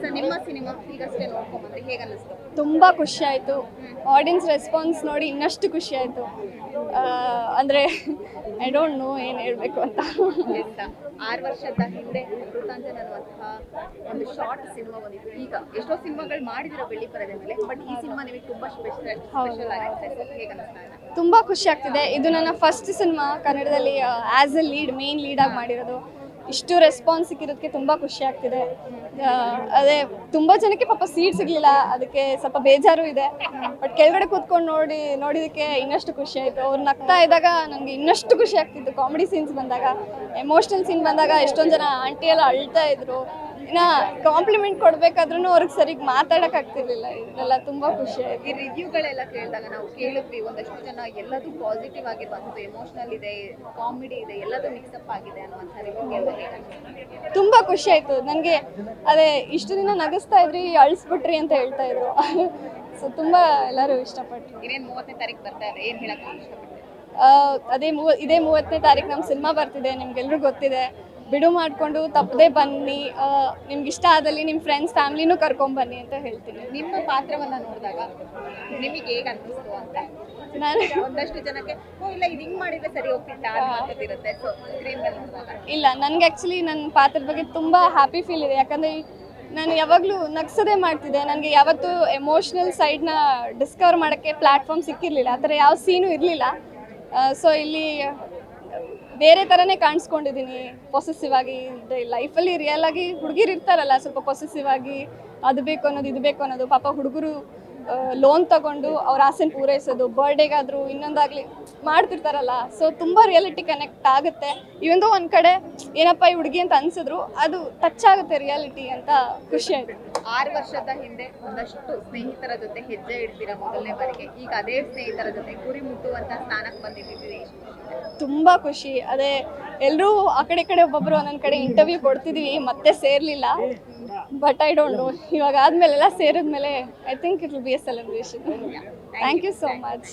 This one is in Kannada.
ಸೊ ನಿಮ್ಮ ಸಿನಿಮಾ ಈಗಷ್ಟೇ ನೋಡ್ಕೊಂಡ್ಬಂದ್ರೆ ಹೇಗೆ ಅನ್ನಿಸ್ತು? ತುಂಬ ಖುಷಿ ಆಯಿತು. ಆಡಿಯನ್ಸ್ ರೆಸ್ಪಾನ್ಸ್ ನೋಡಿ ಇನ್ನಷ್ಟು ಖುಷಿ ಆಯಿತು. ಅಂದರೆ ಐ ಡೋಂಟ್ ನೋ ಏನು ಹೇಳಬೇಕು ಅಂತ. 6 ವರ್ಷದ ಹಿಂದೆ ಮೃತಾಂಜನ್ ಅನ್ನುವಂತಹ ಒಂದು ಶಾರ್ಟ್ ಸಿನಿಮಾ ಬಂದಿತ್ತು. ಈಗ ಎಷ್ಟೋ ಸಿನಿಮಾಗಳು ಮಾಡಿದಿರೋ ಬೆಳ್ಳಿ ಪರದೆ ಮೇಲೆ, ಬಟ್ ಈ ಸಿನಿಮಾ ನಿಮಗೆ ತುಂಬಾ ಸ್ಪೆಷಲ್ ಆಗುತ್ತೆ. ಹೇಗೆ ಅನಿಸ್ತಾ ಇದೆ? ತುಂಬ ಖುಷಿ ಆಗ್ತಿದೆ. ಇದು ನನ್ನ ಫಸ್ಟ್ ಸಿನಿಮಾ ಕನ್ನಡದಲ್ಲಿ ಆ್ಯಸ್ ಎ ಲೀಡ್, ಮೇನ್ ಲೀಡಾಗಿ ಮಾಡಿರೋದು. ಇಷ್ಟು ರೆಸ್ಪಾನ್ಸ್ ಸಿಕ್ಕಿರೋದಕ್ಕೆ ತುಂಬ ಖುಷಿ ಆಗ್ತಿದೆ. ಅದೇ ತುಂಬ ಜನಕ್ಕೆ ಪಾಪ ಸೀಟ್ ಸಿಗಲಿಲ್ಲ, ಅದಕ್ಕೆ ಸ್ವಲ್ಪ ಬೇಜಾರು ಇದೆ. ಬಟ್ ಕೆಳಗಡೆ ಕೂತ್ಕೊಂಡು ನೋಡಿದ್ದಕ್ಕೆ ಇನ್ನಷ್ಟು ಖುಷಿ ಆಯಿತು. ಅವ್ರು ನಗ್ತಾ ಇದ್ದಾಗ ನನಗೆ ಇನ್ನಷ್ಟು ಖುಷಿ ಆಗ್ತಿತ್ತು. ಕಾಮಿಡಿ ಸೀನ್ಸ್ ಬಂದಾಗ, ಎಮೋಷ್ನಲ್ ಸೀನ್ ಬಂದಾಗ ಎಷ್ಟೊಂದು ಜನ ಆಂಟಿ ಎಲ್ಲ ಅಳ್ತಾ ಇದ್ರು. ಇನ್ನು ಕಾಂಪ್ಲಿಮೆಂಟ್ ಕೊಡಬೇಕಾದ್ರೂ ಅವ್ರಿಗೆ ಸರಿಗೆ ಮಾತಾಡೋಕ್ಕಾಗ್ತಿರ್ಲಿಲ್ಲ. ಇದೆಲ್ಲ ತುಂಬ ಖುಷಿ ಆಯಿತು. ಈ ರಿವ್ಯೂಗಳೆಲ್ಲ ಕೇಳಿದಾಗ ನಾವು ಕೇಳಿದ್ವಿ, ಒಂದಷ್ಟು ಜನ ಎಲ್ಲದೂ ಪಾಸಿಟಿವ್ ಆಗಿರುವಂಥದ್ದು, ಎಮೋಷ್ನಲ್ ಇದೆ, ಕಾಮಿಡಿ ಇದೆ, ಎಲ್ಲದೂ ಮಿಕ್ಸಪ್ ಆಗಿದೆ ಅನ್ನುವಂಥ ರಿವ್ಯೂ. ತುಂಬ ಖುಷಿ ಆಯಿತು ನನಗೆ. ಅದೇ ಇಷ್ಟು ದಿನ ನಗಿಸ್ತಾ ಇದ್ರಿ, ಅಳಿಸ್ಬಿಟ್ರಿ ಅಂತ ಹೇಳ್ತಾ ಇದ್ರು. ಸೊ ತುಂಬ ಎಲ್ಲರೂ ಇಷ್ಟಪಟ್ಟರು. ಇನ್ನೇನು 30ನೇ ತಾರೀಕು ಬರ್ತಾ ಇದೆ, ಏನು ಹೇಳಕ್ಕೆ ಇಷ್ಟಪಡ್ತೀವಿ? ಇದೇ 30ನೇ ತಾರೀಕು ನಮ್ಮ ಸಿನಿಮಾ ಬರ್ತಿದೆ, ನಿಮ್ಗೆಲ್ರಿಗೂ ಗೊತ್ತಿದೆ. ಬಿಡು ಮಾಡಿಕೊಂಡು ತಪ್ಪದೇ ಬನ್ನಿ. ನಿಮ್ಗೆ ಇಷ್ಟ ಆದಲ್ಲಿ ನಿಮ್ಮ ಫ್ರೆಂಡ್ಸ್ ಫ್ಯಾಮಿಲಿನೂ ಕರ್ಕೊಂಬನ್ನಿ ಅಂತ ಹೇಳ್ತೀನಿ. ನಿಮ್ಮ ಪಾತ್ರವನ್ನು ನೋಡಿದಾಗ ನಿಮಗೆ ಹೇಗೆ ಅನಿಸ್ತು ಅಂತ? ನಾನು ಒಂದಷ್ಟು ಜನಕ್ಕೆ ಇಲ್ಲ ಇದು ಹಿಂಗೆ ಮಾಡಿದ್ರೆ ಸರಿ ಹೋಗ್ತಿತ್ತ ಅನ್ನೋದಿರುತ್ತೆ. ಸೊ ಸ್ಕ್ರೀನ್ ಮೇಲೆ ನೋಡಿದಾಗ ಇಲ್ಲ, ನನಗೆ ಆ್ಯಕ್ಚುಲಿ ನನ್ನ ಪಾತ್ರದ ಬಗ್ಗೆ ತುಂಬ ಹ್ಯಾಪಿ ಫೀಲ್ ಇದೆ. ಯಾಕಂದರೆ ನಾನು ಯಾವಾಗಲೂ ನಗ್ಸೋದೇ ಮಾಡ್ತಿದ್ದೆ. ನನಗೆ ಯಾವತ್ತೂ ಎಮೋಷ್ನಲ್ ಸೈಡ್ನ ಡಿಸ್ಕವರ್ ಮಾಡೋಕ್ಕೆ ಪ್ಲ್ಯಾಟ್ಫಾರ್ಮ್ ಸಿಕ್ಕಿರಲಿಲ್ಲ. ಆ ಥರ ಯಾವ ಸೀನು ಇರಲಿಲ್ಲ. ಸೊ ಇಲ್ಲಿ ಬೇರೆ ಥರನೇ ಕಾಣಿಸ್ಕೊಂಡಿದ್ದೀನಿ. ಪೊಸೆಸಿವ್ ಆಗಿ ಲೈಫಲ್ಲಿ ರಿಯಲ್ ಆಗಿ ಹುಡುಗಿರು ಇರ್ತಾರಲ್ಲ, ಸ್ವಲ್ಪ ಪೊಸೆಸಿವ್ ಆಗಿ ಅದು ಬೇಕು ಅನ್ನೋದು ಇದು ಬೇಕು ಅನ್ನೋದು. ಪಾಪ ಹುಡುಗರು ಲೋನ್ ತಗೊಂಡು ಅವ್ರ ಆಸೆನ ಪೂರೈಸೋದು, ಬರ್ಡೇಗಾದರೂ ಇನ್ನೊಂದಾಗಲಿ ಮಾಡ್ತಿರ್ತಾರಲ್ಲ. ಸೊ ತುಂಬ ರಿಯಾಲಿಟಿ ಕನೆಕ್ಟ್ ಆಗುತ್ತೆ. ಇವಂದು ಒಂದು ಕಡೆ ಏನಪ್ಪ ಈ ಹುಡುಗಿ ಅಂತ ಅನಿಸಿದ್ರು, ಅದು ಟಚ್ ಆಗುತ್ತೆ ರಿಯಾಲಿಟಿ ಅಂತ ಖುಷಿ ಆಯಿತು. 6 ವರ್ಷದ ಹಿಂದೆ ಒಂದಷ್ಟು ಸ್ನೇಹಿತರ ಜೊತೆ ಹೆಜ್ಜೆ ಇಡ್ತೀರಾ ಮೊದಲನೇ ಬಾರಿಗೆ. ಈಗ ಅದೇ ಸ್ನೇಹಿತರ ಜೊತೆ ಗುರಿ ಮುಟ್ಟುವಂಥ ಸ್ಥಾನಕ್ಕೆ ಬಂದಿದ್ದೀರಿ. ತುಂಬ ಖುಷಿ. ಅದೇ ಎಲ್ಲರೂ ಆ ಕಡೆ ಒಬ್ಬೊಬ್ಬರು ಒಂದೊಂದು ಕಡೆ ಇಂಟರ್ವ್ಯೂ ಕೊಡ್ತಿದ್ವಿ, ಮತ್ತೆ ಸೇರಲಿಲ್ಲ. ಬಟ್ ಐ ಡೋಂಟ್ ನೋ, ಇವಾಗ ಆದಮೇಲೆಲ್ಲ ಸೇರಿದ್ಮೇಲೆ I think it will be a celebration. Thank you so much.